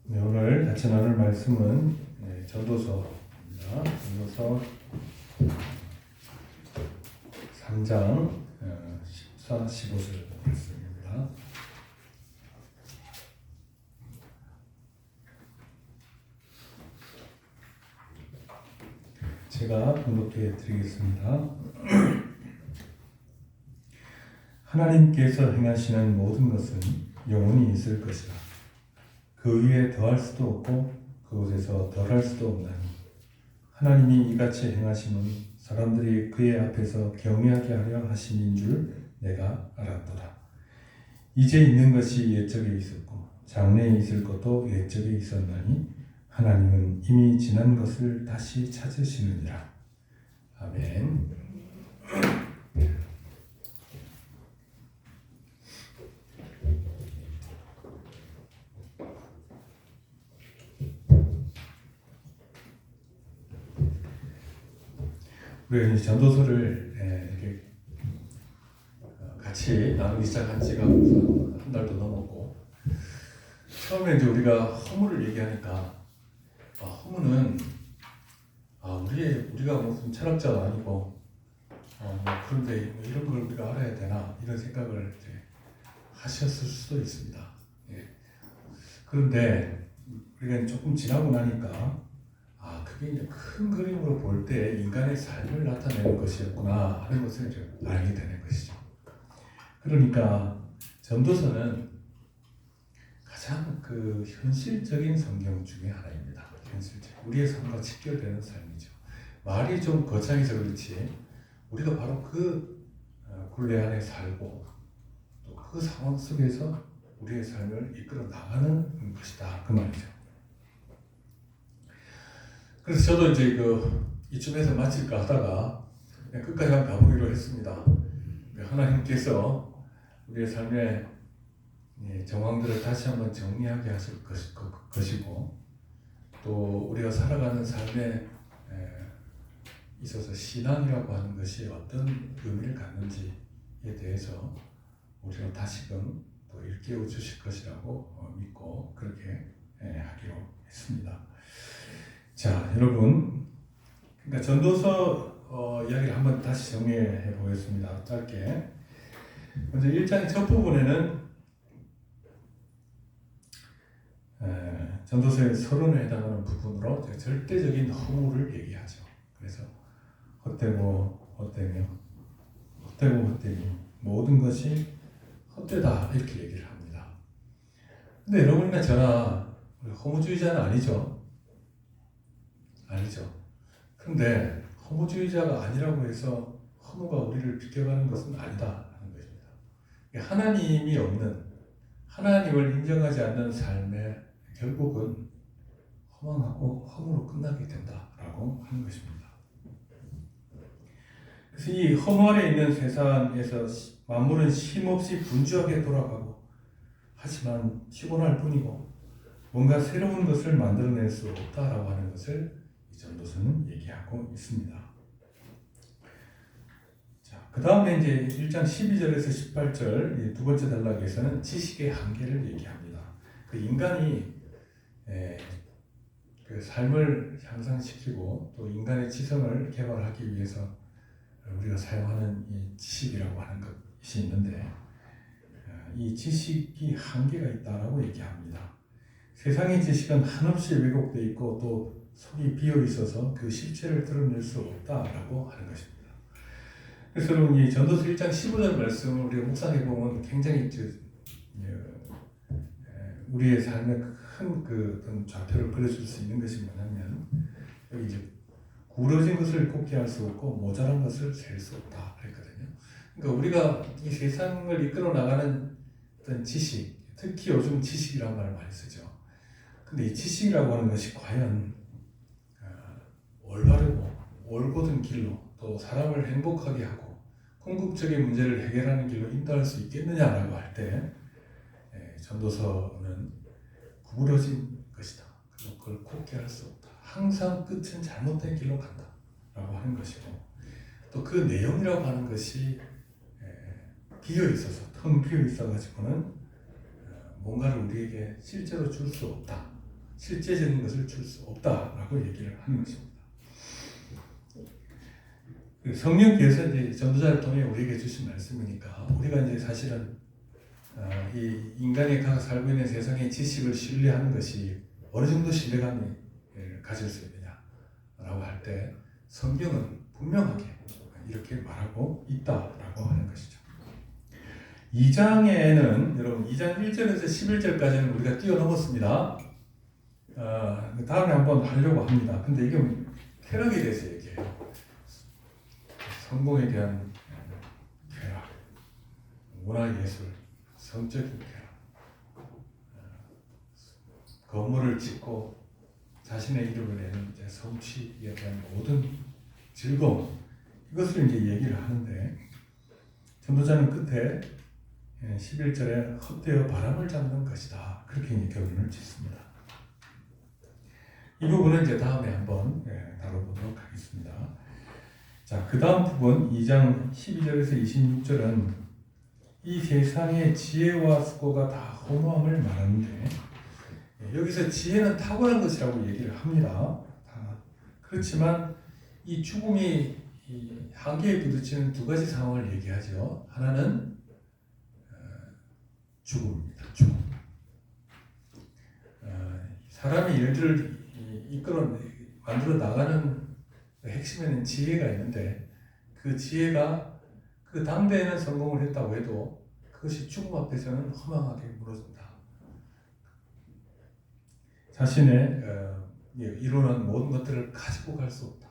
네, 오늘 같이 나눌 말씀은 전도서입니다. 전도서 3장 14, 15절 말씀입니다. 제가 봉독해 드리겠습니다. 하나님께서 행하시는 모든 것은 영원히 있을 것이라. 그 위에 더할 수도 없고 그곳에서 덜할 수도 없나니 하나님이 이같이 행하심은 사람들이 그의 앞에서 경외하게 하려 하심인 줄 내가 알았도다. 이제 있는 것이 옛적에 있었고 장래에 있을 것도 옛적에 있었나니 하나님은 이미 지난 것을 다시 찾으시느니라. 아멘. 우리가 이 전도서를 이렇게 같이 나누기 시작한 지가 한 달도 넘었고, 처음에 이제 우리가 허물을 얘기하니까 허물은 우리가 무슨 철학자도 아니고 그런데 이런 걸 우리가 알아야 되나 이런 생각을 이제 하셨을 수도 있습니다. 예. 그런데 우리가 조금 지나고 나니까 그게 이제 큰 그림으로 볼 때 인간의 삶을 나타내는 것이었구나 하는 것을 이제 알게 되는 것이죠. 그러니까 전도서는 가장 그 현실적인 성경 중에 하나입니다. 현실적. 우리의 삶과 직결되는 삶이죠. 말이 좀 거창해서 그렇지 우리가 바로 그 굴레 안에 살고 또 그 상황 속에서 우리의 삶을 이끌어 나가는 것이다. 그 말이죠. 그래서 저도 이제 이쯤에서 마칠까 하다가 끝까지 한번 가보기로 했습니다. 하나님께서 우리의 삶의 정황들을 다시 한번 정리하게 하실 것이고 또 우리가 살아가는 삶에 있어서 신앙이라고 하는 것이 어떤 의미를 갖는지에 대해서 우리가 다시금 또 일깨워 주실 것이라고 믿고 그렇게 하기로 했습니다. 자, 여러분, 그러니까 전도서 이야기를 한번 다시 정리해 보겠습니다. 짧게. 먼저 1장 첫 부분에는 전도서의 서론에 해당하는 부분으로 절대적인 허물을 얘기하죠. 그래서 헛되고 헛되며 헛되고 헛되니 모든 것이 헛되다 이렇게 얘기를 합니다. 근데 여러분이나 저나 허무주의자는 아니죠. 그런데 허무주의자가 아니라고 해서 허무가 우리를 비껴가는 것은 아니다 하는 것입니다. 하나님이 없는, 하나님을 인정하지 않는 삶에 결국은 허망하고 허무로 끝나게 된다라고 하는 것입니다. 그래서 이 허무 아래 있는 세상에서 만물은 쉼없이 분주하게 돌아가고 하지만 피곤할 뿐이고 뭔가 새로운 것을 만들어낼 수 없다라고 하는 것을 이 전도서는 얘기하고 있습니다. 자, 그 다음에 이제 1장 12절에서 18절 두 번째 단락에서는 지식의 한계를 얘기합니다. 그 인간이 그 삶을 향상시키고 또 인간의 지성을 개발하기 위해서 우리가 사용하는 이 지식이라고 하는 것이 있는데 이 지식이 한계가 있다라고 얘기합니다. 세상의 지식은 한없이 왜곡되어 있고 또 속이 비어 있어서 그 실체를 드러낼 수 없다라고 하는 것입니다. 그래서 이 전도서 1장 15절 말씀을 우리가 묵상해 보면 굉장히 우리의 삶에 큰 어떤 좌표를 그려줄 수 있는 것이 뭐냐면 여기 이제 구부러진 것을 곱게 할 수 없고 모자란 것을 셀 수 없다 그랬거든요. 그러니까 우리가 이 세상을 이끌어 나가는 어떤 지식, 특히 요즘 지식이라는 말을 많이 쓰죠. 근데 이 지식이라고 하는 것이 과연 올바르고 올곧은 길로 또 사람을 행복하게 하고 궁극적인 문제를 해결하는 길로 인도할 수 있겠느냐라고 할 때 전도서는 구부러진 것이다. 그리고 그걸 곱게 할 수 없다. 항상 끝은 잘못된 길로 간다라고 하는 것이고 또 그 내용이라고 하는 것이 비어 있어서 텅 비어 있어 가지고는 뭔가를 우리에게 실제로 줄 수 없다. 실제적인 것을 줄 수 없다라고 얘기를 하는 것입니다. 성령께서 이제 전도자를 통해 우리에게 주신 말씀이니까 우리가 이제 사실은 이 인간이 살고 있는 세상의 지식을 신뢰하는 것이 어느 정도 신뢰감을 가질 수 있느냐라고 할 때 성경은 분명하게 이렇게 말하고 있다라고 하는 것이죠. 2장에는 여러분 2장 1절에서 11절까지는 우리가 뛰어넘었습니다. 다음에 한번 하려고 합니다. 근데 이게 쾌락에 대해서 얘기해요. 성공에 대한 쾌락, 문화예술, 성적인 쾌락, 건물을 짓고 자신의 이름을 내는 이제 성취에 대한 모든 즐거움, 이것을 이제 얘기를 하는데 전도자는 끝에 11절에 헛되어 바람을 잡는 것이다. 그렇게 이제 결론을 짓습니다. 이 부분은 이제 다음에 한번 다뤄보도록 하겠습니다. 자, 그 다음 부분 2장 12절에서 26절은 이 세상의 지혜와 수고가 다 허무함을 말하는데 여기서 지혜는 탁월한 것이라고 얘기를 합니다. 그렇지만 이 죽음이 이 한계에 부딪히는 두 가지 상황을 얘기하죠. 하나는 죽음입니다. 죽음. 사람이 일들을 만들어 나가는 핵심에는 지혜가 있는데 그 지혜가 그 당대에는 성공을 했다고 해도 그것이 죽음 앞에서는 허망하게 무너진다. 자신의 이루는 모든 것들을 가지고 갈 수 없다.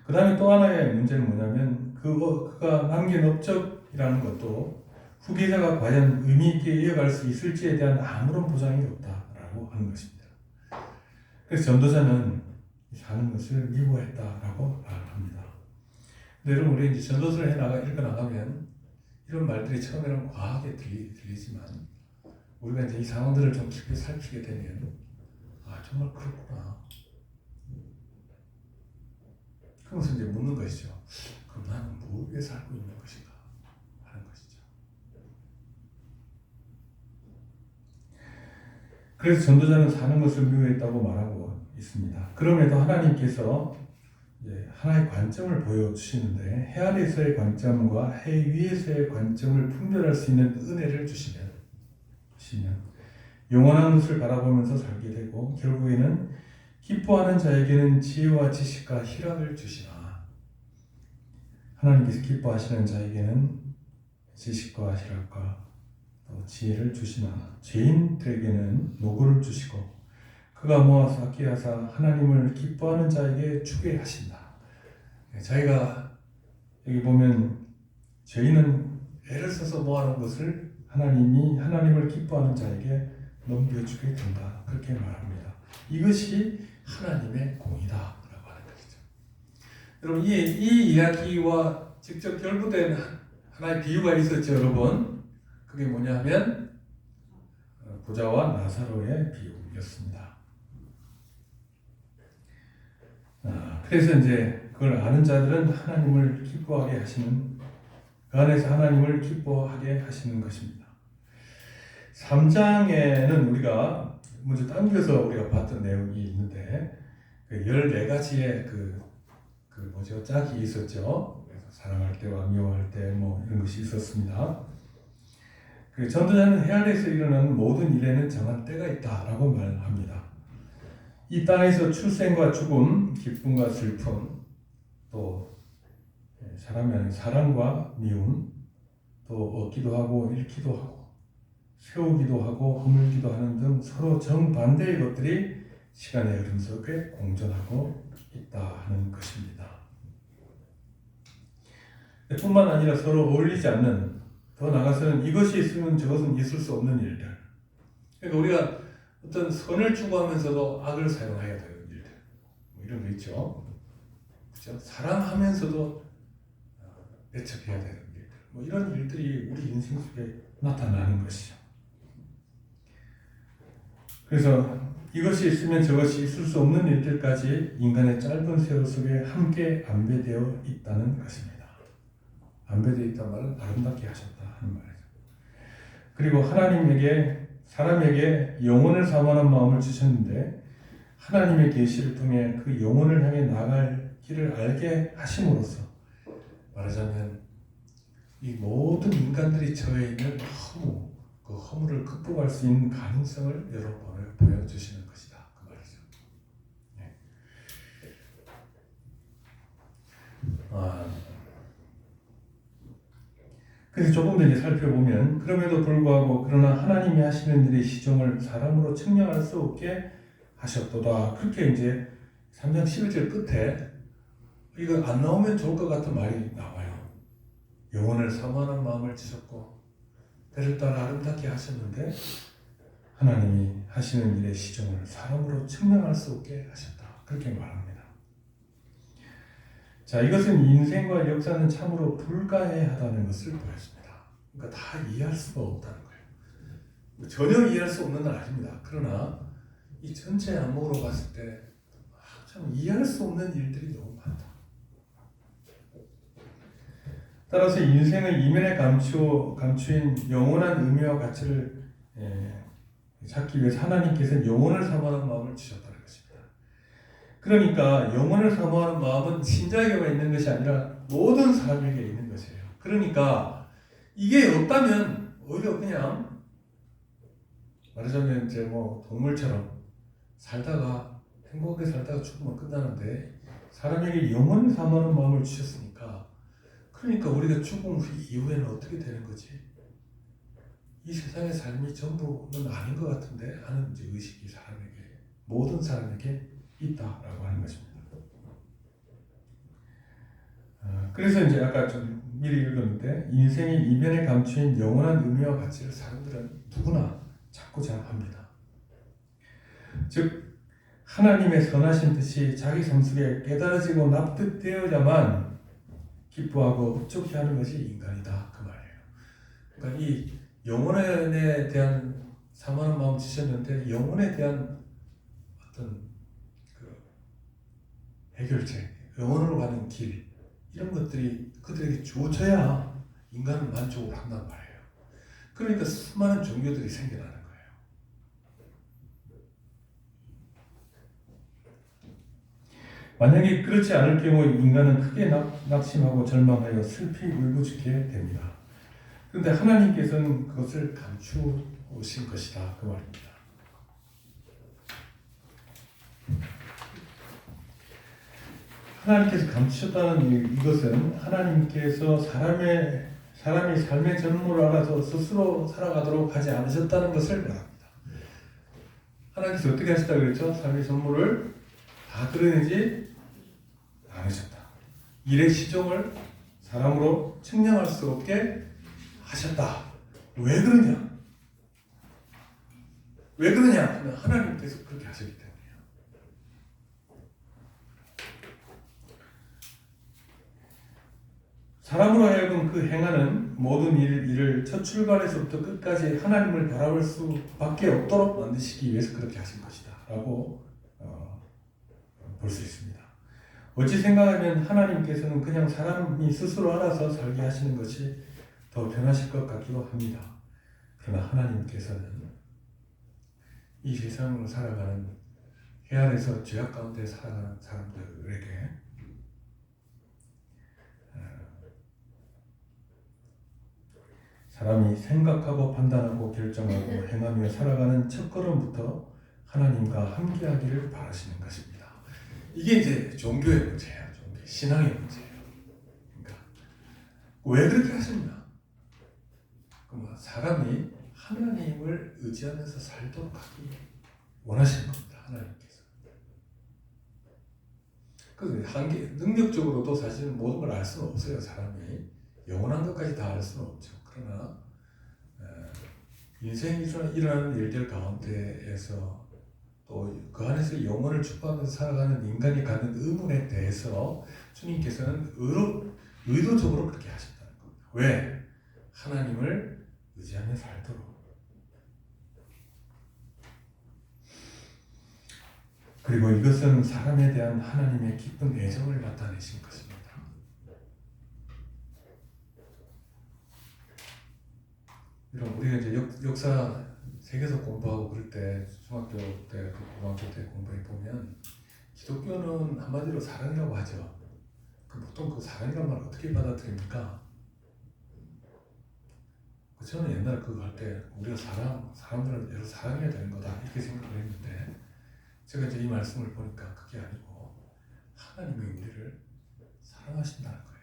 그 다음에 또 하나의 문제는 뭐냐면 그가 남긴 업적이라는 것도 후계자가 과연 의미 있게 이어갈 수 있을지에 대한 아무런 보장이 없다라고 하는 것입니다. 그래서 전도자는 사는 것을 미워했다라고 말을 합니다. 근데 여러분 우리 이제 전도서를 읽어 나가면 이런 말들이 처음에는 과하게 들리지만 우리가 이제 이 상황들을 좀 깊이 살피게 되면 정말 그렇구나. 그러면서 이제 묻는 것이죠. 그럼 나는 뭘 위해 살고 있는 것인가 하는 것이죠. 그래서 전도자는 사는 것을 미워했다고 말하고 있습니다. 그럼에도 하나님께서 하나의 관점을 보여주시는데 해 아래에서의 관점과 해 위에서의 관점을 분별할 수 있는 은혜를 주시면 영원한 것을 바라보면서 살게 되고 결국에는 기뻐하는 자에게는 지혜와 지식과 희락을 주시나 하나님께서 기뻐하시는 자에게는 지식과 희락과 또 지혜를 주시나 죄인들에게는 노고를 주시고 그가 모아서 아끼게 하사 하나님을 기뻐하는 자에게 주게 하신다. 자기가 여기 보면 죄인은 애를 써서 모아놓은 것을 하나님이 하나님을 기뻐하는 자에게 넘겨주게 된다. 그렇게 말합니다. 이것이 하나님의 공이다 라고 하는 것이죠. 여러분 이 이야기와 직접 결부된 하나의 비유가 있었죠. 여러분 그게 뭐냐 하면 부자와 나사로의 비유였습니다. 그래서 이제 그걸 아는 자들은 하나님을 기뻐하게 하시는 그 안에서 하나님을 기뻐하게 하시는 것입니다. 3장에는 우리가 먼저 당겨서 우리가 봤던 내용이 있는데 14가지의 짝이 있었죠. 그래서 사랑할 때와 미워할 때 이런 것이 있었습니다. 전도자는 해 아래에서 일어나는 모든 일에는 정한 때가 있다라고 말합니다. 이 땅에서 출생과 죽음, 기쁨과 슬픔, 또 사람이 아닌 사랑과 미움, 또 얻기도 하고 잃기도 하고 세우기도 하고 허물기도 하는 등 서로 정반대의 것들이 시간의 흐름 속에 공존하고 있다 하는 것입니다. 뿐만 아니라 서로 어울리지 않는, 더 나아가서는 이것이 있으면 저것은 있을 수 없는 일들. 그러니까 우리가 어떤 선을 추구하면서도 악을 사용해야 되는 일들, 이런 거 있죠. 그렇죠? 사랑하면서도 배척해야 되는 일들, 이런 일들이 우리 인생 속에 나타나는 것이죠. 그래서 이것이 있으면 저것이 있을 수 없는 일들까지 인간의 짧은 세월 속에 함께 안배되어 있다는 것입니다. 안배되어 있다는 말은 아름답게 하셨다 하는 말이죠. 그리고 하나님에게 사람에게 영혼을 사모하는 마음을 주셨는데 하나님의 계시를 통해 그 영혼을 향해 나갈 길을 알게 하심으로써 말하자면 이 모든 인간들이 처해 있는 허무, 그 허무를 극복할 수 있는 가능성을 여러분을 보여주시는 것이다. 그 말이죠. 네. 그래서 조금 더 이제 살펴보면 그럼에도 불구하고 그러나 하나님이 하시는 일의 시종을 사람으로 측량할 수 없게 하셨도다. 그렇게 이제 3장 11절 끝에 이거 안 나오면 좋을 것 같은 말이 나와요. 영혼을 사모하는 마음을 주셨고 때를 따라 아름답게 하셨는데 하나님이 하시는 일의 시종을 사람으로 측량할 수 없게 하셨다. 그렇게 말합니다. 자, 이것은 인생과 역사는 참으로 불가해하다는 것을 보여줍니다. 그러니까 다 이해할 수가 없다는 거예요. 전혀 이해할 수 없는 건 아닙니다. 그러나 이 전체 안목으로 봤을 때 참 이해할 수 없는 일들이 너무 많다. 따라서 인생의 이면에 감추인 영원한 의미와 가치를 찾기 위해서 하나님께서는 영혼을 사모하는 마음을 주셨다는 것입니다. 그러니까 영혼을 사모하는 마음은 신자에게만 있는 것이 아니라 모든 사람에게 있는 것이에요. 그러니까 이게 없다면 오히려 그냥 말하자면 이제 뭐 동물처럼 살다가 행복하게 살다가 죽으면 끝나는데 사람에게 영혼을 사모하는 마음을 주셨으니까 그러니까 우리가 죽음 이후에는 어떻게 되는 거지? 이 세상의 삶이 전부는 아닌 것 같은데 하는 이제 의식이 사람에게 모든 사람에게 있다라고 하는 것입니다. 그래서 이제 아까 좀 미리 읽었는데 인생의 이면에 감추인 영원한 의미와 가치를 사람들은 누구나 찾고자 합니다. 즉 하나님의 선하신 뜻이 자기 삶 속에 깨달아지고 납득되어야만 기뻐하고 흡족해 하는 것이 인간이다. 그 말이에요. 그러니까 이 영혼에 대한 사모하는 마음 주셨는데 영혼에 대한 어떤 그 해결책, 영혼으로 가는 길 이런 것들이 그들에게 주어져야 인간은 만족을 한단 말이에요. 그러니까 수많은 종교들이 생겨나는 거예요. 만약에 그렇지 않을 경우 인간은 크게 낙심하고 절망하여 슬피 울부짖게 됩니다. 그런데 하나님께서는 그것을 감추신 것이다. 그 말입니다. 하나님께서 감추셨다는 이것은 하나님께서 사람의 삶의 전무를 알아서 스스로 살아가도록 하지 않으셨다는 것을 말합니다. 하나님께서 어떻게 하셨다고 그랬죠? 삶의 전무를 다 드러내지 않으셨다. 일의 시종을 사람으로 측량할 수 없게 하셨다. 왜 그러냐? 왜 그러냐? 하면 하나님께서 그렇게 하셨기 때문이에요. 사람으로 하여금 그 행하는 모든 일을 첫 출발에서부터 끝까지 하나님을 바라볼 수밖에 없도록 만드시기 위해서 그렇게 하신 것이다. 라고 볼 수 있습니다. 어찌 생각하면 하나님께서는 그냥 사람이 스스로 알아서 살게 하시는 것이 더 편하실 것 같기도 합니다. 그러나 하나님께서는 이 세상으로 살아가는黑暗에서 죄악 가운데 살아가는 사람들에게 사람이 생각하고 판단하고 결정하고 행하며 살아가는 첫걸음부터 하나님과 함께하기를 바라시는 것입니다. 이게 이제 종교의 문제예요. 신앙의 문제예요. 그러니까 왜 그렇게 하셨나? 사람이 하나님을 의지하면서 살도록 하기 원하시는 겁니다. 하나님께서. 그래서 능력적으로도 사실 모든 걸 알 수는 없어요. 사람이 영원한 것까지 다 알 수는 없죠. 그러나 인생이 일어나는 일들 가운데에서 또 그 안에서 영혼을 추구하면서 살아가는 인간이 갖는 의문에 대해서 주님께서는 의도적으로 그렇게 하셨다는 겁니다. 왜? 하나님을 의지하며 살도록. 그리고 이것은 사람에 대한 하나님의 깊은 애정을 나타내신 것입니다. 여러분, 우리가 이제 역사 세계사 공부하고 그럴 때 중학교 때, 고등학교 때 공부해 보면 기독교는 한마디로 사랑이라고 하죠. 보통 그 사랑이란 말을 어떻게 받아들입니까? 저는 옛날에 그거 할 때 우리가 사람들을 여러 사랑해야 되는 거다 이렇게 생각을 했는데 제가 이제 이 말씀을 보니까 그게 아니고 하나님이 우리를 사랑하신다는 거예요.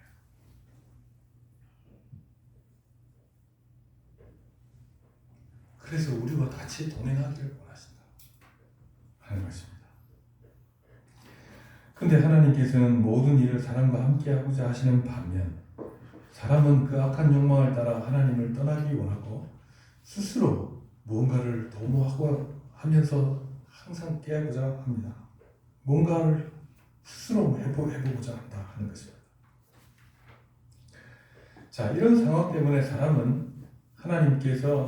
그래서 우리와 같이 동행하기를 원하신다 하는 것입니다. 근데 하나님께서는 모든 일을 사람과 함께 하고자 하시는 반면 사람은 그 악한 욕망을 따라 하나님을 떠나기 원하고 스스로 무언가를 도모하고 하면서 항상 깨고자 합니다. 뭔가를 스스로 해보고자 한다 하는 것입니다. 자, 이런 상황 때문에 사람은 하나님께서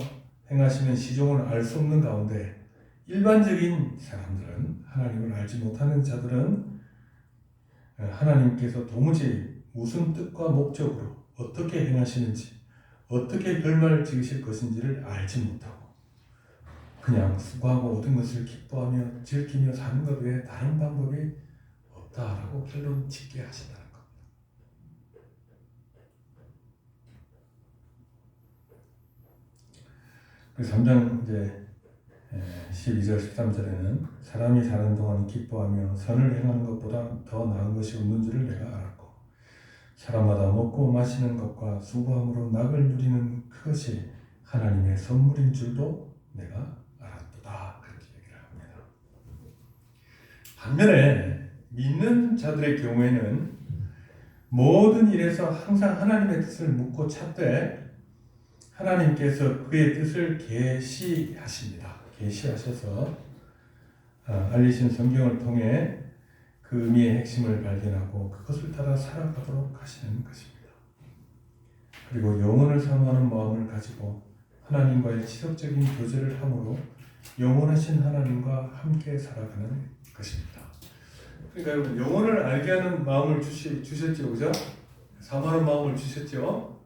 행하시는 시종을 알 수 없는 가운데 일반적인 사람들은 하나님을 알지 못하는 자들은 하나님께서 도무지 무슨 뜻과 목적으로 어떻게 행하시는지 어떻게 결말을 지으실 것인지를 알지 못하고 그냥 수고하고 얻은 것을 기뻐하며 즐기며 사는 것 외에 다른 방법이 없다라고 결론 짓게 하신다는 겁니다. 그래서 3장 이제 12절 13절에는 사람이 사는 동안 기뻐하며 선을 행하는 것보다 더 나은 것이 없는 줄을 내가 알았고 사람마다 먹고 마시는 것과 수고함으로 낙을 누리는 그것이 하나님의 선물인 줄도 내가 알았도다. 그렇게 얘기를 합니다. 반면에 믿는 자들의 경우에는 모든 일에서 항상 하나님의 뜻을 묻고 찾되 하나님께서 그의 뜻을 계시하십니다. 계시하셔서 알리신 성경을 통해 그 의미의 핵심을 발견하고 그것을 따라 살아가도록 하시는 것입니다. 그리고 영혼을 사모하는 마음을 가지고 하나님과의 지속적인 교제를 함으로 영원하신 하나님과 함께 살아가는 것입니다. 그러니까 여러분 영혼을 알게 하는 마음을 주셨죠, 그죠? 사모하는 마음을 주셨죠.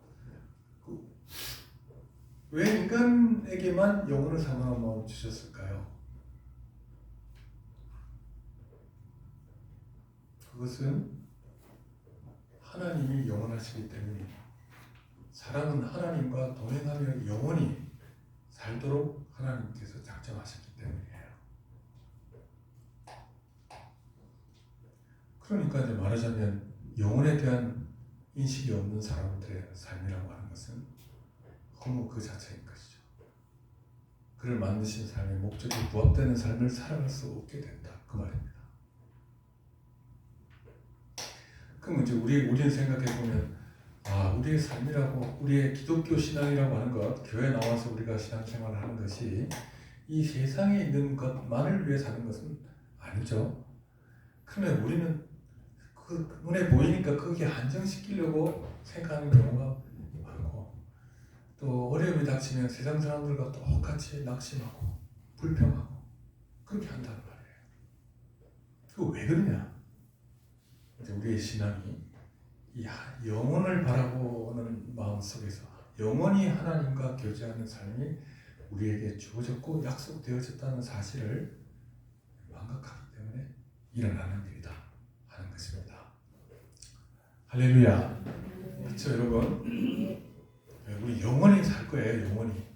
왜 인간에게만 영혼을 사모하는 마음을 주셨을까요? 그것은 하나님이 영원하시기 때문입니다. 사람은 하나님과 동행하며 영원히 살도록 하나님께서 작정하셨기 때문이에요. 그러니까 이제 말하자면 영혼에 대한 인식이 없는 사람들의 삶이라고 하는 것은 허무 그 자체인 것이죠. 그를 만드신 삶의 목적이 부합되는 삶을 살아갈 수 없게 된다. 그 말입니다. 그럼 이제 우리는 생각해 보면 우리의 삶이라고 우리의 기독교 신앙이라고 하는 것, 교회 나와서 우리가 신앙생활을 하는 것이 이 세상에 있는 것만을 위해 사는 것은 아니죠. 그러면 우리는 그 눈에 보이니까 거기에 한정시키려고 생각하는 경우가 많고 또 어려움이 닥치면 세상 사람들과 똑같이 낙심하고 불평하고 그렇게 한다는 말이에요. 그거 왜 그러냐? 이제 우리의 신앙이 이 영혼을 바라보는 마음 속에서 영원히 하나님과 교제하는 삶이 우리에게 주어졌고 약속되어졌다는 사실을 망각하기 때문에 일어나는 일이다 하는 것입니다. 할렐루야. 그렇죠, 여러분? 우리 영원히 살 거예요. 영원히.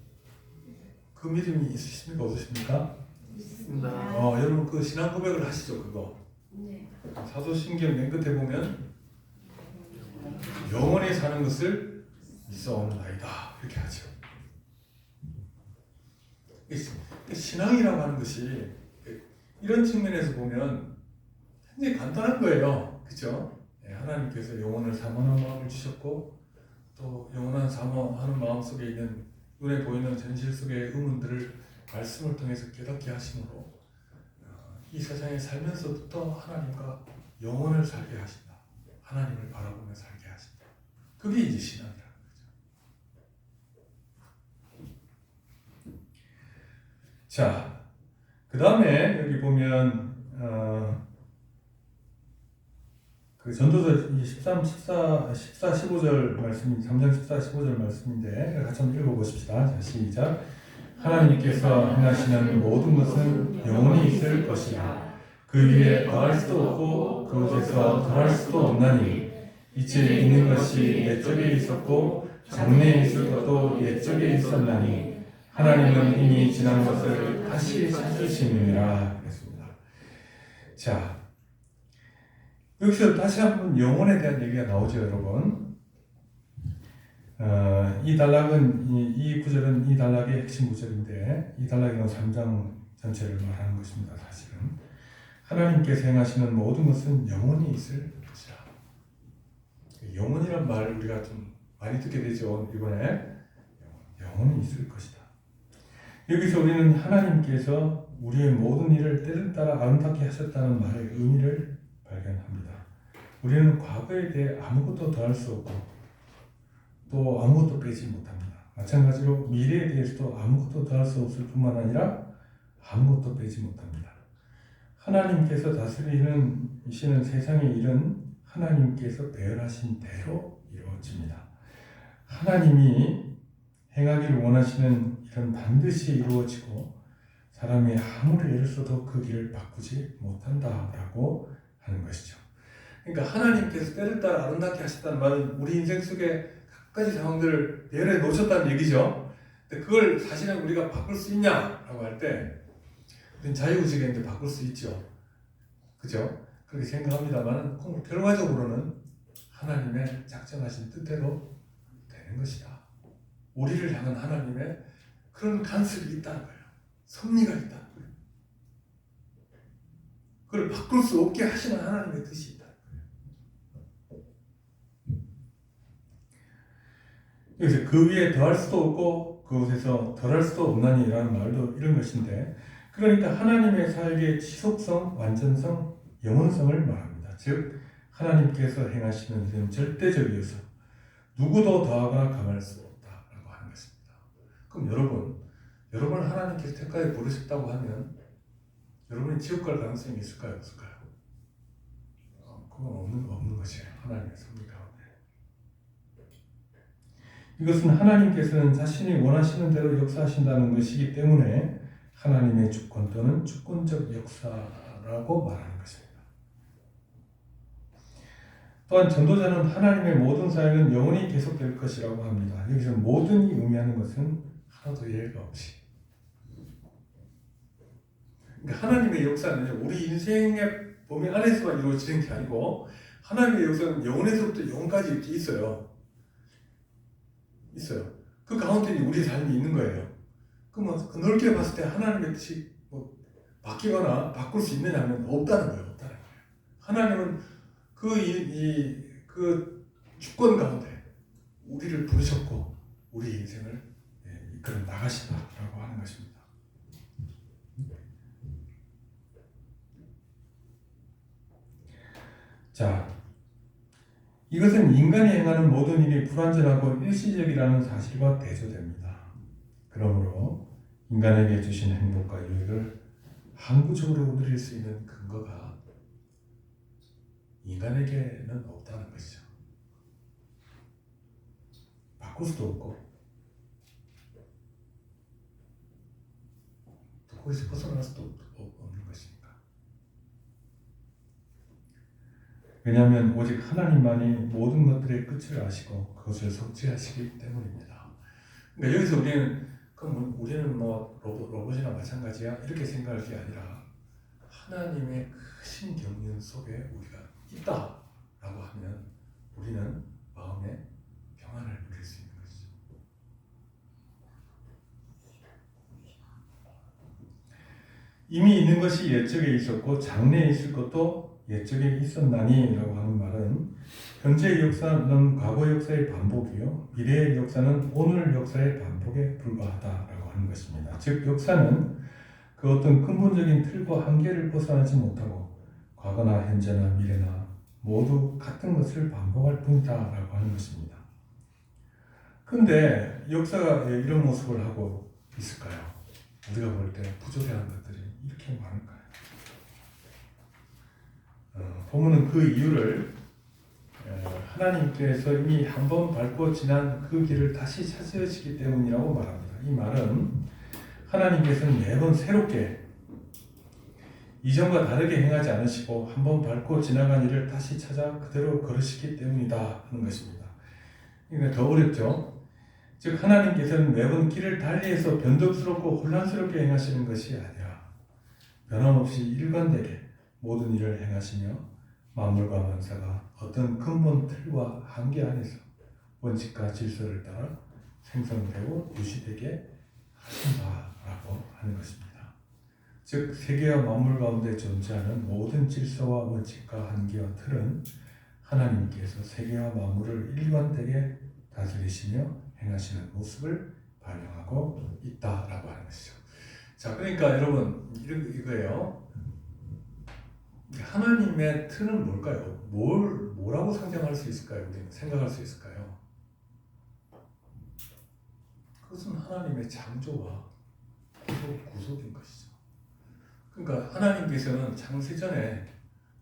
그 믿음이 있으십니까? 없으십니까? 있습니다. 여러분 그 신앙 고백을 하시죠. 그거. 네. 사도신경 맨 끝에 보면 영원히 사는 것을 믿사옵나이다 이렇게 하죠. 신앙이라고 하는 것이 이런 측면에서 보면 굉장히 간단한 거예요. 그렇죠? 하나님께서 영혼을 사모하는 마음을 주셨고 또 영원한 사모하는 마음 속에 있는 눈에 보이는 현실 속의 의문들을 말씀을 통해서 깨닫게 하심으로 이 세상에 살면서부터 하나님과 영혼을 살게 하신다. 하나님을 바라보며 살게 하신다. 그게 이제 신앙이라는 거죠. 자, 그 다음에 여기 보면 그 전도서 15절 말씀이 3장 14, 15절 말씀인데 같이 한번 읽어보십시다. 자, 시작. 하나님께서 행하시는 모든 것은 영원히 있을 것이라. 그 위에 더할 수도 없고 그곳에서 덜할 수도 없나니 이제 있는 것이 옛적에 있었고 장래에 있을 것도 옛적에 있었나니 하나님은 이미 지난 것을 다시 찾으시느니라. 그랬습니다. 자, 여기서 다시 한번 영혼에 대한 얘기가 나오죠, 여러분. 이 단락은 이 구절은 이 단락의 핵심 구절인데 이 단락은 3장 전체를 말하는 것입니다. 사실은 하나님께서 행하시는 모든 것은 영원히 있을 것이라. 영원이란 말 우리가 좀 많이 듣게 되죠. 이번에 영원히 있을 것이다. 여기서 우리는 하나님께서 우리의 모든 일을 때를 따라 아름답게 하셨다는 말의 의미를 발견합니다. 우리는 과거에 대해 아무것도 더할 수 없고 또 아무것도 빼지 못합니다. 마찬가지로 미래에 대해서도 아무것도 더할 수 없을 뿐만 아니라 아무것도 빼지 못합니다. 하나님께서 다스리시는 세상의 일은 하나님께서 배열하신 대로 이루어집니다. 하나님이 행하기를 원하시는 일은 반드시 이루어지고 사람이 아무리 애를 써도 그 길을 바꾸지 못한다라고 하는 것이죠. 그러니까 하나님께서 때를 따라 아름답게 하셨다는 말은 우리 인생 속에 각가지 상황들을 배열해 놓으셨다는 얘기죠. 근데 그걸 사실은 우리가 바꿀 수 있냐라고 할 때 우리는 자유의지인데 바꿀 수 있죠. 그죠? 그렇게 생각합니다만 결과적으로는 하나님의 작정하신 뜻대로 되는 것이다. 우리를 향한 하나님의 그런 간섭이 있다는 거예요. 섭리가 있다는 거예요. 그걸 바꿀 수 없게 하시는 하나님의 뜻이 있다는 거예요. 여기서 그 위에 더할 수도 없고 그곳에서 덜할 수도 없나니라는 말도 이런 것인데, 그러니까 하나님의 사역의 지속성, 완전성, 영원성을 말합니다. 즉 하나님께서 행하시는 일은 절대적이어서 누구도 더하거나 감할 수 없다라고 하는 것입니다. 그럼 여러분 하나님께서 택하에 부르셨다고 하면 여러분이 지옥 갈 가능성이 있을까요? 없을까요? 그건 없는 것이에요. 하나님의 섭리 가운데. 이것은 하나님께서는 자신이 원하시는 대로 역사하신다는 것이기 때문에 하나님의 주권 또는 주권적 역사라고 말하는 것입니다. 또한 전도자는 하나님의 모든 사역은 영원히 계속될 것이라고 합니다. 여기서 모든이 의미하는 것은 하나도 예외가 없이. 그러니까 하나님의 역사는 우리 인생의 범위 안에서만 이루어지는 게 아니고 하나님의 역사는 영원에서부터 영원까지 이렇게 있어요. 그 가운데 우리 삶이 있는 거예요. 그럼 그 넓게 봤을 때 하나님의 뜻이 바뀌거나 바꿀 수 있느냐면 없다는 거예요. 하나님은 그 주권 가운데 우리를 부르셨고 우리 인생을 이끌어 나가신다라고 하는 것입니다. 자, 이것은 인간이 행하는 모든 일이 불완전하고 일시적이라는 사실과 대조됩니다. 그러므로 인간에게 주신 행복과 유익을 항구적으로 누릴 수 있는 근거가 인간에게는 없다는 것이죠. 바꿀 수도 없고 또 거기서 벗어날 수도 없는 것이니까. 왜냐하면 오직 하나님만이 모든 것들의 끝을 아시고 그것을 성취하시기 때문입니다. 그러니까 여기서 우리는 로봇이나 마찬가지야 이렇게 생각할 게 아니라 하나님의 크신 경륜 속에 우리가 있다라고 하면 우리는 마음에 평안을 누릴 수 있는 것이죠. 이미 있는 것이 옛적에 있었고 장래에 있을 것도 옛적에 있었나니 라고 하는 말은 현재의 역사는 과거 역사의 반복이요 미래의 역사는 오늘 역사의 반복에 불과하다라고 하는 것입니다. 즉 역사는 그 어떤 근본적인 틀과 한계를 벗어나지 못하고 과거나 현재나 미래나 모두 같은 것을 반복할 뿐이다라고 하는 것입니다. 그런데 역사가 왜 이런 모습을 하고 있을까요? 우리가 볼 때 부조리한 것들이 이렇게 많을까요? 본문은 그 이유를 하나님께서 이미 한번 밟고 지난 그 길을 다시 찾으시기 때문이라고 말합니다. 이 말은 하나님께서는 매번 새롭게 이전과 다르게 행하지 않으시고 한번 밟고 지나간 일을 다시 찾아 그대로 걸으시기 때문이다 하는 것입니다. 그러니까 더 어렵죠. 즉 하나님께서는 매번 길을 달리해서 변덕스럽고 혼란스럽게 행하시는 것이 아니라 변함없이 일관되게 모든 일을 행하시며 만물과 만사가 어떤 근본 틀과 한계 안에서 원칙과 질서를 따라 생성되고 유지되게 하신다라고 하는 것입니다. 즉 세계와 만물 가운데 존재하는 모든 질서와 원칙과 한계와 틀은 하나님께서 세계와 만물을 일관되게 다스리시며 행하시는 모습을 반영하고 있다라고 하는 것이죠. 자, 그러니까 여러분 이거예요. 하나님의 틀은 뭘까요? 뭐라고 상정할 수 있을까요? 우리는 생각할 수 있을까요? 그것은 하나님의 창조와 구속인 것이죠. 그러니까 하나님께서는 창세전에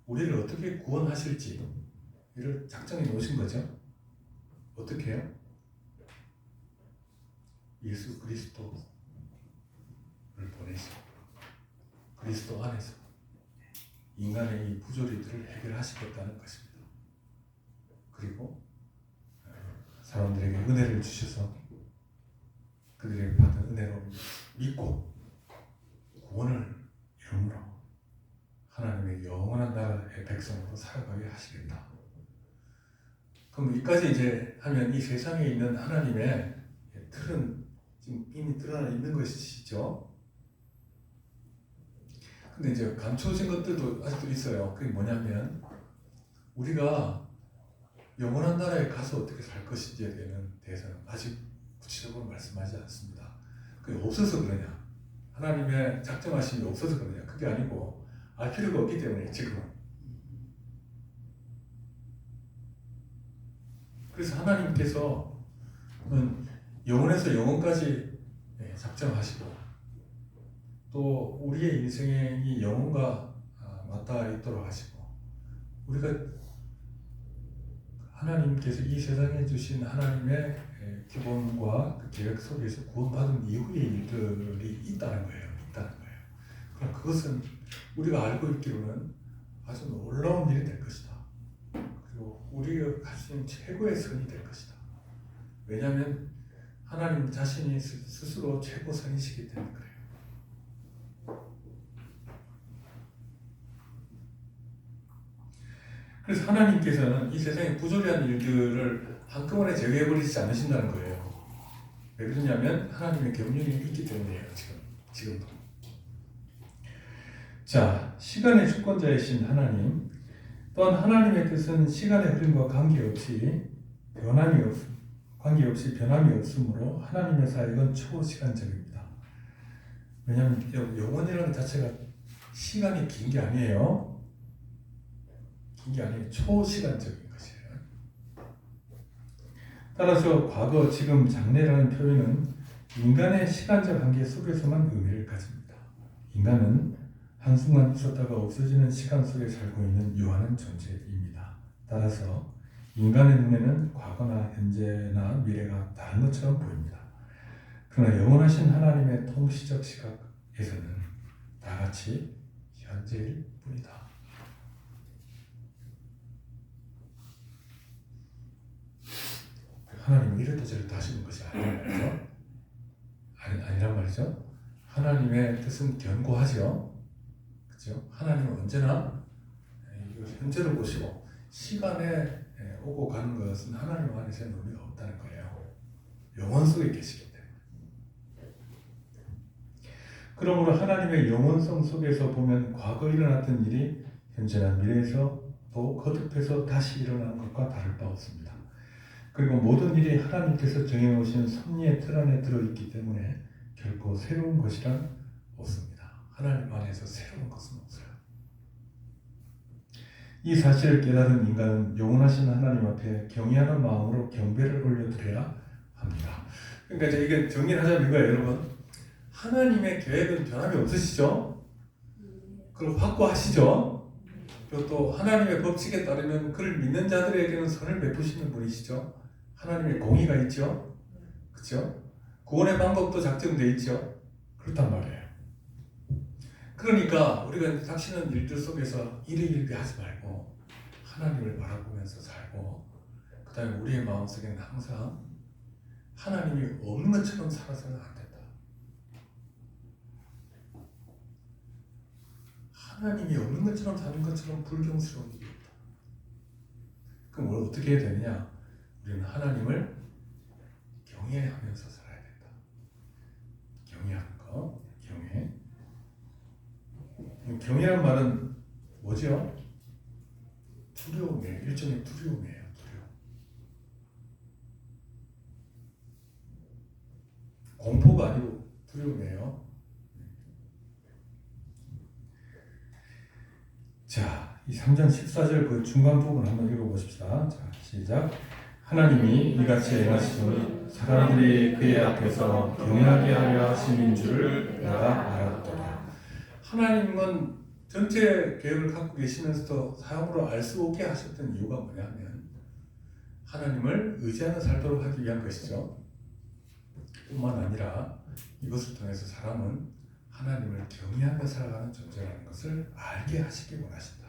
우리를 어떻게 구원하실지 이를 작정해 놓으신 거죠. 어떻게 해요? 예수 그리스도를 보내시고 그리스도 안에서 인간의 이 부조리들을 해결하시겠다는 것입니다. 그리고 사람들에게 은혜를 주셔서 그들에게 받은 은혜로 믿고 구원을 이름으로 하나님의 영원한 나라의 백성으로 살아가게 하시겠다. 그럼 여기까지 이제 하면 이 세상에 있는 하나님의 틀은 지금 이미 드러나 있는 것이죠. 근데 이제 감춰진 것들도 아직도 있어요. 그게 뭐냐면 우리가 영원한 나라에 가서 어떻게 살 것인지에 대해서는 아직 구체적으로 말씀하지 않습니다. 그게 없어서 그러냐? 하나님의 작정하심이 없어서 그러냐? 그게 아니고 알 필요가 없기 때문에 지금은. 그래서 하나님께서는 영원에서 영원까지 작정하시고 또 우리의 인생이 영혼과 맞닿아 있도록 하시고 우리가 하나님께서 이 세상에 주신 하나님의 기본과 그 계획 속에서 구원받은 이후의 일들이 있다는 거예요. 그럼 그것은 우리가 알고 있기로는 아주 놀라운 일이 될 것이다. 그리고 우리가 갈 수 있는 최고의 선이 될 것이다. 왜냐하면 하나님 자신이 스스로 최고 선이시기 때문에 그래요. 그래서 하나님께서는 이 세상의 부조리한 일들을 한꺼번에 제거해버리지 않으신다는 거예요. 왜 그러냐면 하나님의 경륜이 있기 때문이에요. 지금도. 자, 시간의 주권자이신 하나님, 또한 하나님의 뜻은 시간의 흐름과 관계없이 변함이 없으므로 하나님의 사역은 초시간적입니다. 왜냐하면 영원이라는 자체가 시간이 긴 게 아니에요. 초시간적인 것이에요. 따라서 과거, 지금, 장래라는 표현은 인간의 시간적 한계 속에서만 의미를 가집니다. 인간은 한순간 있었다가 없어지는 시간 속에 살고 있는 유한한 존재입니다. 따라서 인간의 눈에는 과거나 현재나 미래가 다른 것처럼 보입니다. 그러나 영원하신 하나님의 통시적 시각에서는 다 같이 현재일 뿐이다. 하나님은 이랬다 저랬다 하시는 것이 아니란 말이죠. 아니란 말이죠. 하나님의 뜻은 견고하죠. 그렇죠? 하나님은 언제나 현재를 보시고 시간에 오고 가는 것은 하나님 안에서는 의미가 없다는 거예요. 영원 속에 계시기 때문에. 그러므로 하나님의 영원성 속에서 보면 과거 일어났던 일이 현재나 미래에서 또 거듭해서 다시 일어나는 것과 다를 바 없습니다. 그리고 모든 일이 하나님께서 정해놓으신 섭리의 틀 안에 들어있기 때문에 결코 새로운 것이란 없습니다. 하나님 안에서 새로운 것은 없어요. 이 사실을 깨달은 인간은 영원하신 하나님 앞에 경외하는 마음으로 경배를 올려드려야 합니다. 그러니까 이게 정리를 하자면 이거예요, 여러분. 하나님의 계획은 변함이 없으시죠? 그걸 확고하시죠? 그리고 또 하나님의 법칙에 따르면 그를 믿는 자들에게는 선을 베푸시는 분이시죠? 하나님의 공의가 있죠? 그렇죠? 구원의 방법도 작정되어 있죠? 그렇단 말이에요. 그러니까 우리가 닥치는 일들 속에서 일희일비하지 말고 하나님을 바라보면서 살고, 그 다음에 우리의 마음속에는 항상 하나님이 없는 것처럼 살아서는 안 된다. 하나님이 없는 것처럼 사는 것처럼 불경스러운 일이 있다. 그럼 우리가 어떻게 해야 되느냐? 우리는 하나님을 경외하면서 살아야 된다. 경외하는 거, 경외. 경외란 말은 뭐죠? 두려움이에요. 일종의 두려움이에요. 두려움. 공포가 아니고 두려움이에요. 자, 이 3장 14절 그 중간 부분 한번 읽어보십시다. 자, 시작. 하나님이 이같이 행하시니 사람들이 그의 앞에서 경외하게 하려 하심인 줄을 내가 알았도다. 하나님은 전체 계획을 갖고 계시면서도 사용으로 알 수 없게 하셨던 이유가 뭐냐면 하나님을 의지하는 살도록 하기 위한 것이죠. 뿐만 아니라 이것을 통해서 사람은 하나님을 경외하며 살아가는 존재라는 것을 알게 하시기 원하신다.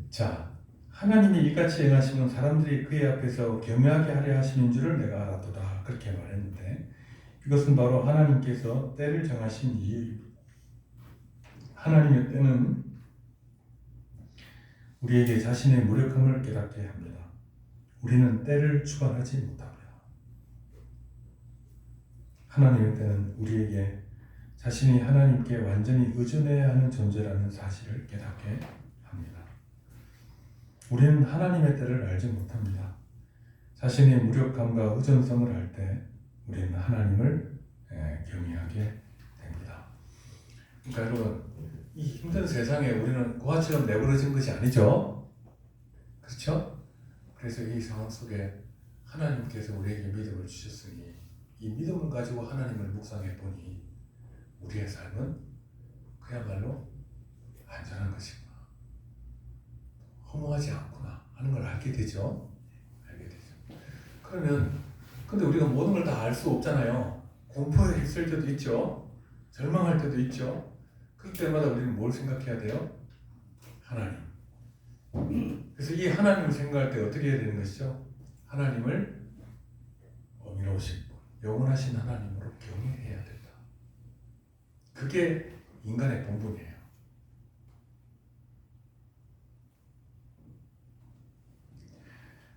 자, 하나님이 이같이 행하시면 사람들이 그의 앞에서 경외하게 하려 하시는 줄을 내가 알았도다. 그렇게 말했는데 이것은 바로 하나님께서 때를 정하신 이유입니다. 하나님의 때는 우리에게 자신의 무력함을 깨닫게 합니다. 우리는 때를 주관하지 못합니다. 하나님의 때는 우리에게 자신이 하나님께 완전히 의존해야 하는 존재라는 사실을 깨닫게 합니다. 우리는 하나님의 때를 알지 못합니다. 자신의 무력감과 의존성을 알 때 우리는 하나님을 경외하게 됩니다. 그러니까 여러분, 이 힘든 세상에 우리는 고아처럼 내버려진 것이 아니죠. 그렇죠? 그래서 이 상황 속에 하나님께서 우리에게 믿음을 주셨으니 이 믿음을 가지고 하나님을 묵상해 보니 우리의 삶은 그야말로 안전한 것이구나, 허무하지 않구나 하는 걸 알게 되죠. 알게 되죠. 그러면 근데 우리가 모든 걸 다 알 수 없잖아요. 공포에 있을 때도 있죠. 절망할 때도 있죠. 그럴 때마다 우리는 뭘 생각해야 돼요? 하나님. 그래서 이 하나님을 생각할 때 어떻게 해야 되는 것이죠? 하나님을 어미로우신 분, 영원하신 하나님으로 경외해야 된다. 그게 인간의 본분이에요.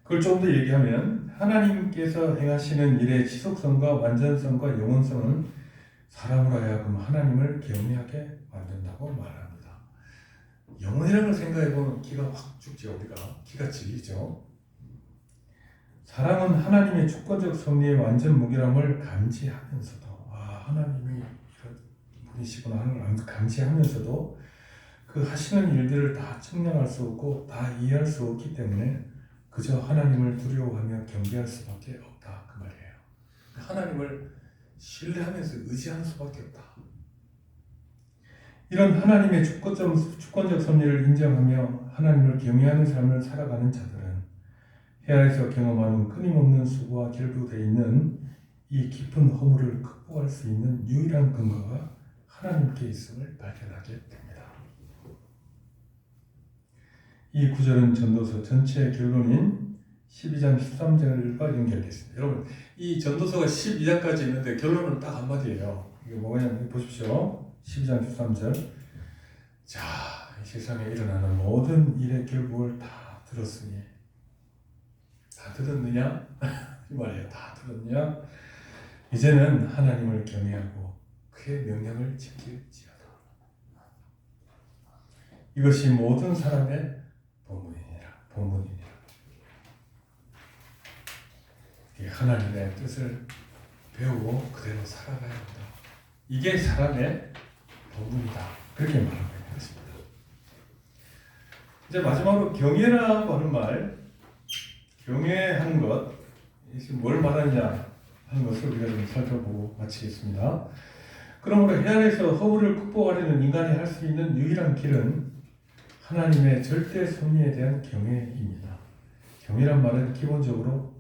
그걸 좀 더 얘기하면 하나님께서 행하시는 일의 지속성과 완전성과 영원성은 사람으로 하여금 하나님을 경외하게 만든다고 말합니다. 영원이라는 걸 생각해보면 기가 확 죽죠. 우리가 기가 질리죠. 사람은 하나님의 주권적 섭리의 완전 무결함을 감지하면서도 하나님이 이런 분이시구나 하는 걸 감지하면서도 그 하시는 일들을 다 측량할 수 없고 다 이해할 수 없기 때문에 그저 하나님을 두려워하며 경배할 수밖에 없다. 그 말이에요. 하나님을 신뢰하면서 의지하는 수밖에 없다. 이런 하나님의 주권적 섭리를 인정하며 하나님을 경외하는 삶을 살아가는 자들은 해안에서 경험하는 끊임없는 수고와 결부되어 있는 이 깊은 허물을 극복할 수 있는 유일한 근거가 하나님께 있음을 발견하게 됩니다. 이 구절은 전도서 전체의 결론인 12장 13절과 연결되어 있습니다. 여러분, 이 전도서가 12장까지 있는데 결론은 딱 한마디예요. 이게 뭐냐면 보십시오. 12장 13절. 자, 이 세상에 일어나는 모든 일의 결국을 다 들었으니, 다 들었느냐? 이 말이에요. 다 들었냐? 이제는 하나님을 경외하고 그의 명령을 지킬지어다. 이것이 모든 사람의 본분이니라. 하나님의 뜻을 배우고 그대로 살아가야 한다. 이게 사람의 본분이다. 그렇게 말하고 있는 것입니다. 이제 마지막으로 경외라고 하는 말, 경외하는 것, 이게 뭘 말하느냐 하는 것을 우리가 좀 살펴보고 마치겠습니다. 그러므로 해안에서 허물을 극복하려는 인간이 할 수 있는 유일한 길은 하나님의 절대 섭리에 대한 경외입니다. 경외란 말은 기본적으로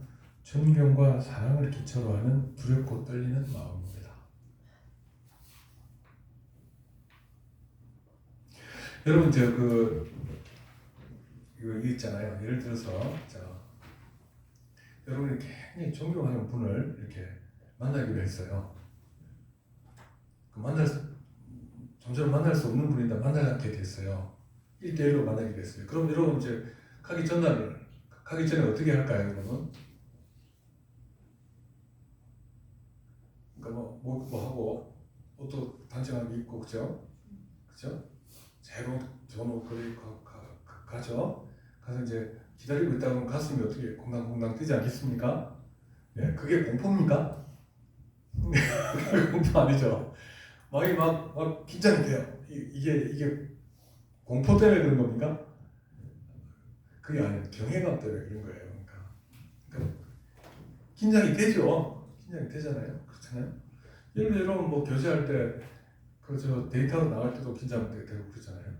존경과 사랑을 기초로 하는 두렵고 떨리는 마음입니다. 여러분 이거 있잖아요. 예를 들어서 여러분이 굉장히 존경하는 분을 이렇게 만나기로 했어요. 점점 만날 수 없는 분이다 만나게 됐어요. 1대1로 만나기로 했어요. 그럼 여러분 이제 가기 전에 어떻게 할까요, 여러분? 그러니까 뭐 하고 옷도 단정하게 입고 그죠? 제일 좋은 옷걸이 입고 가죠. 가서 이제 기다리고 있다 보면 가슴이 어떻게 콩당콩당 뛰지 않겠습니까? 네, 그게 공포입니까? 그게 공포 아니죠. 막 긴장이 돼요. 이게 공포 때문에 그런 겁니까? 그게 아니에요. 경외감 때문에 그런 거예요. 그러니까 긴장이 되죠. 긴장이 되잖아요. 그렇잖아요. 예를 들어 여러분 뭐 교제할 때 데이트하러 나갈 때도 긴장되고 그러잖아요.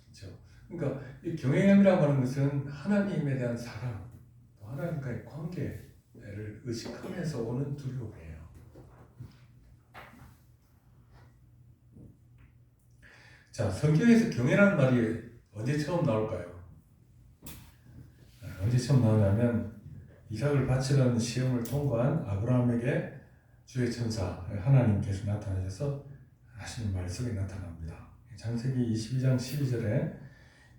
그렇죠. 그러니까 이 경외감이라고 하는 것은 하나님에 대한 사랑, 또 하나님과의 관계를 의식하면서 오는 두려움이에요. 자, 성경에서 경외라는 말이 언제 처음 나올까요? 언제 처음 나오냐면 이삭을 바치려는 시험을 통과한 아브라함에게 주의 천사 하나님께서 나타나셔서 하시는 말씀이 나타납니다. 창세기 22장 12절에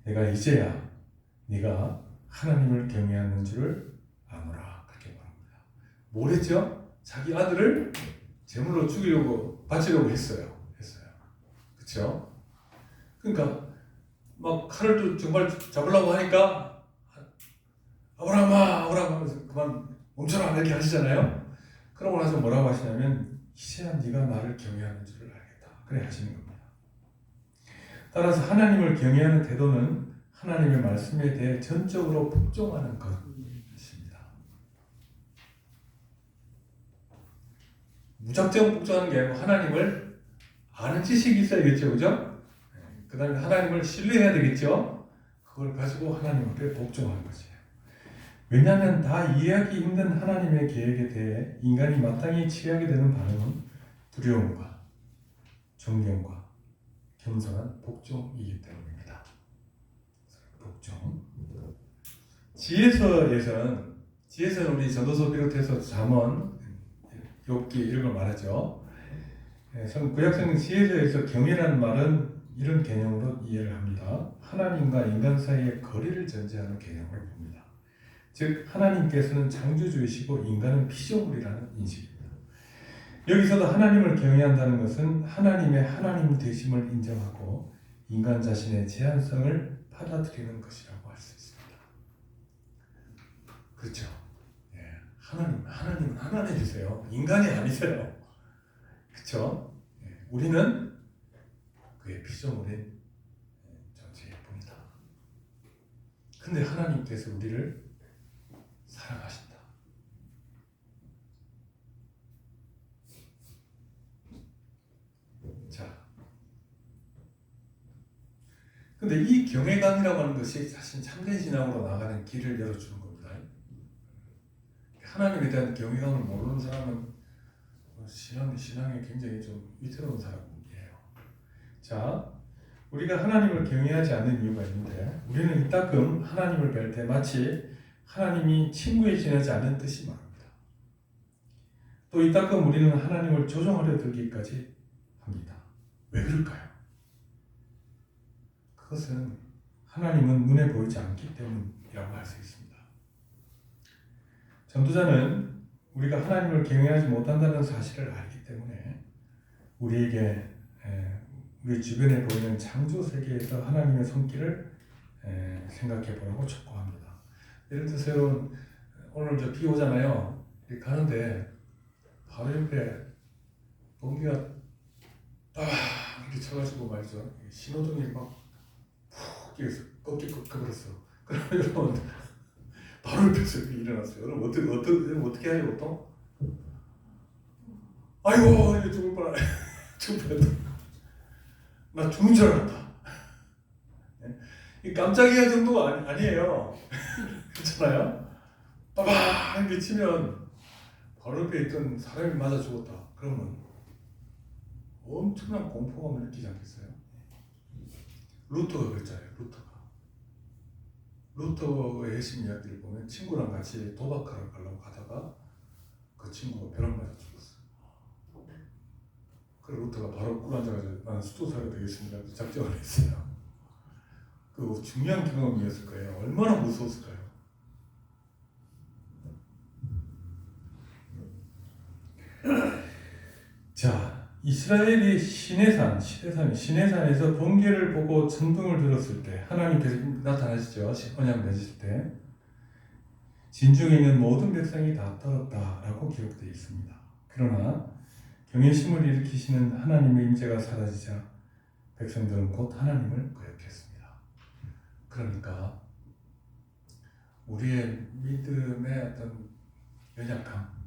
내가 이제야 네가 하나님을 경외하는 줄을 아노라 그렇게 말합니다. 뭘 했죠? 자기 아들을 제물로 바치려고 했어요. 그렇죠? 그러니까 막 칼을 정말 잡으려고 하니까 아브라함아 하면서 그만 멈춰라 이렇게 하시잖아요. 그러고 나서 뭐라고 하시냐면 이제야 네가 나를 경외하는 줄을 알겠다 그래 하시는 겁니다. 따라서 하나님을 경외하는 태도는 하나님의 말씀에 대해 전적으로 복종하는 것입니다. 무작정 복종하는 게 아니고 하나님을 아는 지식이 있어야겠죠, 그죠? 그 다음에 하나님을 신뢰해야 되겠죠. 그걸 가지고 하나님 앞에 복종하는 것이에요. 왜냐하면 다 이해하기 힘든 하나님의 계획에 대해 인간이 마땅히 취하게 되는 반응은 두려움과 존경과 겸손한 복종이기 때문입니다. 복종. 지혜서에서는 우리 전도서 비롯해서 잠언, 욥기 이런 걸 말하죠. 구약성경 지혜서에서 경외라는 말은 이런 개념으로 이해를 합니다. 하나님과 인간 사이의 거리를 전제하는 개념을 봅니다. 즉 하나님께서는 창조주이시고 인간은 피조물이라는 인식입니다. 여기서도 하나님을 경외한다는 것은 하나님의 하나님 되심을 인정하고 인간 자신의 제한성을 받아들이는 것이라고 할 수 있습니다. 그렇죠? 예, 하나님은 하나님이세요. 인간이 아니세요. 그렇죠? 예, 우리는 그의 피조물인 존재일 뿐이다. 근데 하나님께서 우리를 사랑하신다. 자, 근데 이 경외감이라고 하는 것이 사실 참된 신앙으로 나가는 길을 열어주는 겁니다. 하나님에 대한 경외감을 모르는 사람은 신앙에 굉장히 좀 위태로운 사람이에요. 자, 우리가 하나님을 경외하지 않는 이유가 있는데 우리는 이따금 하나님을 뵐 때 마치 하나님이 친구에 지내지 않는 듯이 말합니다. 또 이따금 우리는 하나님을 조종하려 들기까지 합니다. 왜 그럴까요? 그것은 하나님은 눈에 보이지 않기 때문이라고 할 수 있습니다. 전도자는 우리가 하나님을 경외하지 못한다는 사실을 알기 때문에 우리에게 우리 주변에 보이는 창조 세계에서 하나님의 손길을 생각해 보라고 촉구합니다. 예를 들어서 여러분 오늘 비 오잖아요. 가는데 바로 옆에 번개가 딱 이렇게 쳐가지고 말이죠. 신호등이 막푹 꺾여버렸어. 그러면 여러분 바로 옆에서 일어났어요. 여러분 어떻게 해요 보통? 아이고 이거 죽을 뻔했다. 나 죽는 줄 알았다. 이 깜짝이야 정도가 아니에요. 그렇잖아요. 빠방 이렇게 치면 바로 옆에 있던 사람이 맞아 죽었다. 그러면 엄청난 공포감을 느끼지 않겠어요? 루터가 그랬잖아요. 루터의 핵심 이야기를 보면 친구랑 같이 도박하러 가려고 가다가 그 친구가 벼락 맞아 죽었어요. 그래서 루터가 바로 꿀앉아가지고 나는 수도사가 되겠습니다. 작정을 했어요. 그 중요한 경험이었을 거예요. 얼마나 무서웠을까요? 자, 이스라엘이 시내산에서 번개를 보고 천둥을 들었을 때 하나님께서 나타나시죠. 언약 맺으실 때 진중에 있는 모든 백성이 다 떨었다라고 기록되어 있습니다. 그러나 경외심을 일으키시는 하나님의 임재가 사라지자 백성들은 곧 하나님을 거역했습니다. 그러니까 우리의 믿음의 어떤 연약함,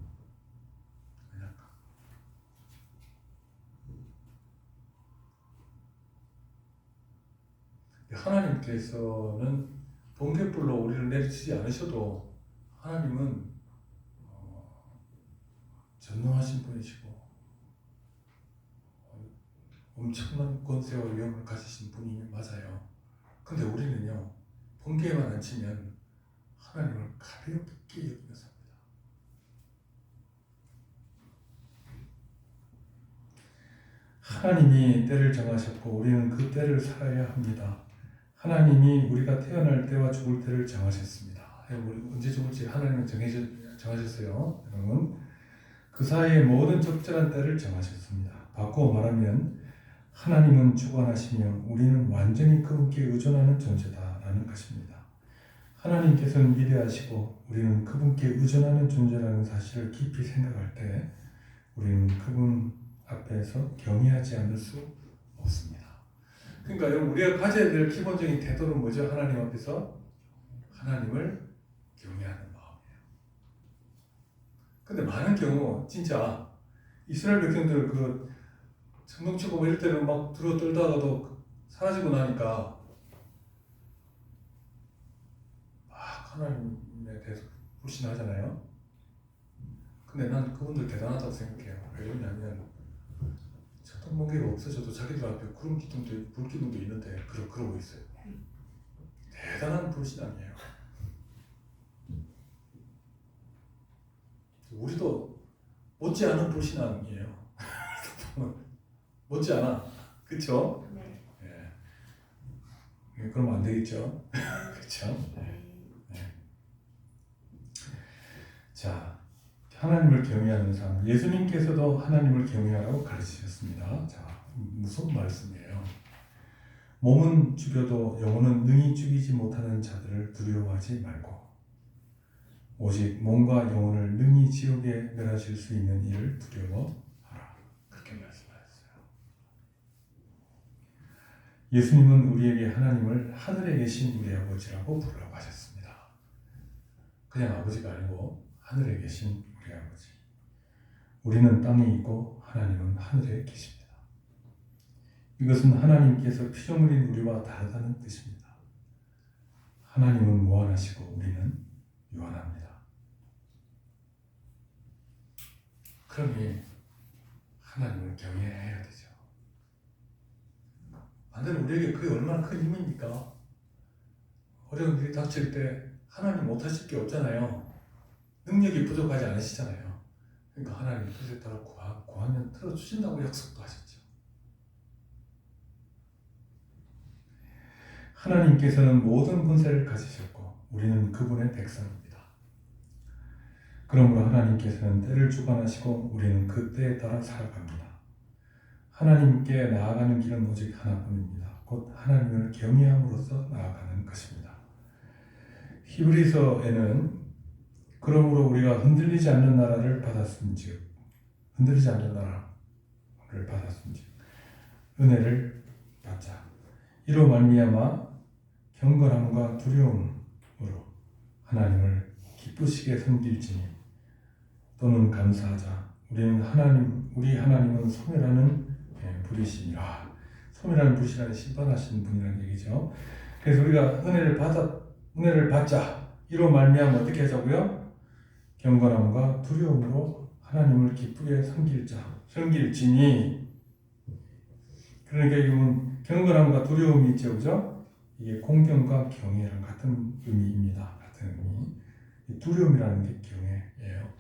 하나님께서는 번개불로 우리를 내리치지 않으셔도 하나님은 전능하신 분이시고 엄청난 권세와 위엄을 가지신 분이 맞아요. 근데 우리는요, 번개만 안 치면 하나님을 가볍게 여기며 삽니다. 하나님이 때를 정하셨고 우리는 그 때를 살아야 합니다. 하나님이 우리가 태어날 때와 죽을 때를 정하셨습니다. 우리 언제 죽을지 하나님은 정하셨어요. 여러분, 그 사이에 모든 적절한 때를 정하셨습니다. 바꾸어 말하면 하나님은 주관하시며 우리는 완전히 그분께 의존하는 존재다라는 것입니다. 하나님께서는 위대하시고 우리는 그분께 의존하는 존재라는 사실을 깊이 생각할 때 우리는 그분 앞에서 경외하지 않을 수 없습니다. 그러니까 여러분, 우리가 가져야 될 기본적인 태도는 뭐죠? 하나님 앞에서 하나님을 경외하는 마음이에요. 근데 많은 경우 진짜 이스라엘 백성들 그 천둥치고 뭐 이럴 때는 막 들어 떨다가도 사라지고 나니까 막 하나님에 대해서 불신하잖아요. 근데 난 그분들 대단하다고 생각해요. 왜 그러냐면 천둥번개가 없어져도 자기들 앞에 구름 기둥도 불 기둥도 있는데 그러고 있어요. 대단한 불신앙이에요. 우리도 못지않은 불신앙이에요. 못지않아, 그렇죠? 네. 예. 그러면 안 되겠죠, 그렇죠? 네. 자, 하나님을 경외하는 삶. 예수님께서도 하나님을 경외하라고 가르치셨습니다. 자, 무슨 말씀이에요? 몸은 죽여도 영혼은 능히 죽이지 못하는 자들을 두려워하지 말고 오직 몸과 영혼을 능히 지옥에 멸하실 수 있는 이를 두려워하라. 그렇게 말씀하셨어요. 예수님은 우리에게 하나님을 하늘에 계신 우리 아버지라고 부르라고 하셨습니다. 그냥 아버지가 아니고 하늘에 계신 우리 아버지. 우리는 땅에 있고 하나님은 하늘에 계십니다. 이것은 하나님께서 피조물 흘린 우리와 다르다는 뜻입니다. 하나님은 무한하시고 우리는 유한합니다. 그러니 하나님을 경외해야 되죠. 반대로 우리에게 그게 얼마나 큰 힘입니까? 어려운 일이 닥칠 때 하나님 못하실 게 없잖아요. 능력이 부족하지 않으시잖아요. 그러니까 하나님 뜻에 따라 구하면 들어주신다고 약속도 하셨죠. 하나님께서는 모든 권세를 가지셨고 우리는 그분의 백성입니다. 그러므로 하나님께서는 때를 주관하시고 우리는 그 때에 따라 살아갑니다. 하나님께 나아가는 길은 오직 하나뿐입니다. 곧 하나님을 경외함으로써 나아가는 것입니다. 히브리서에는 그러므로 우리가 흔들리지 않는 나라를 받았은즉 은혜를 받자. 이로 말미암아 경건함과 두려움으로 하나님을 기쁘시게 섬길지니 또는 감사하자. 우리 하나님은 소멸하는 불이시니라. 소멸하는 불이시라는 심판하시는 분이라는 얘기죠. 그래서 우리가 은혜를 받자. 이로 말미암아 어떻게 하자고요? 경건함과 두려움으로 하나님을 기쁘게 섬길지니. 그러니까 이건 경건함과 두려움이 있죠, 그죠? 이게 공경과 경외랑 같은 의미입니다. 같은 의미. 이 두려움이라는 게 경외예요.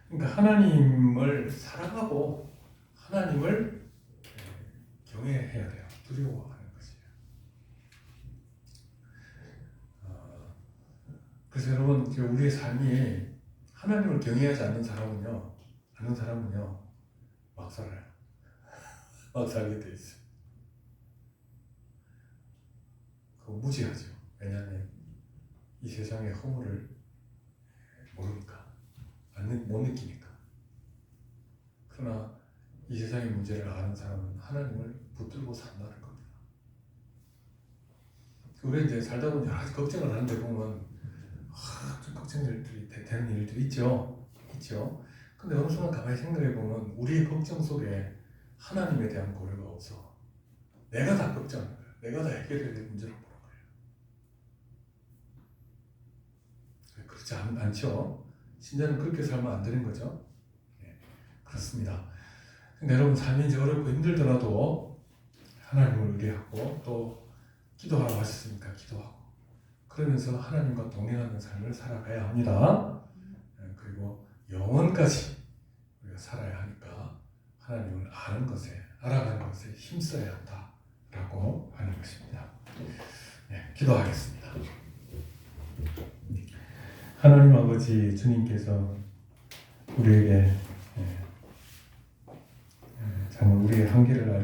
그러니까 하나님을 사랑하고 하나님을 경외해야 돼요. 두려워하는 것이에요. 그래서 여러분, 우리의 삶이 하나님을 경외하지 않는 사람은요, 막 살아요. 막 살게 돼 있어요. 그거 무지하죠. 왜냐하면 이 세상의 허물을 모르니까, 못 느끼니까. 그러나 이 세상의 문제를 아는 사람은 하나님을 붙들고 산다는 겁니다. 우리 이제 살다 보면 여러 가지 걱정을 하는데 보면 좀 걱정들이 되는 일들이 있죠. 근데 어느 순간 가만히 생각해 보면 우리의 걱정 속에 하나님에 대한 고려가 없어. 내가 다 걱정하는 거야. 내가 다 해결해야 될 문제를 보는 거예요. 그렇지 않죠? 신자는 그렇게 살면 안 되는 거죠. 네, 그렇습니다. 근데 여러분, 삶이 이제 어렵고 힘들더라도 하나님을 의뢰하고 또 기도하라고 하셨으니까 기도하고, 그러면서 하나님과 동행하는 삶을 살아가야 합니다. 그리고 영원까지 우리가 살아야 하니까 하나님을 알아가는 것에 힘써야 한다라고 하는 것입니다. 네, 기도하겠습니다. 하나님 아버지, 주님께서 우리에게 정말 우리의 한계를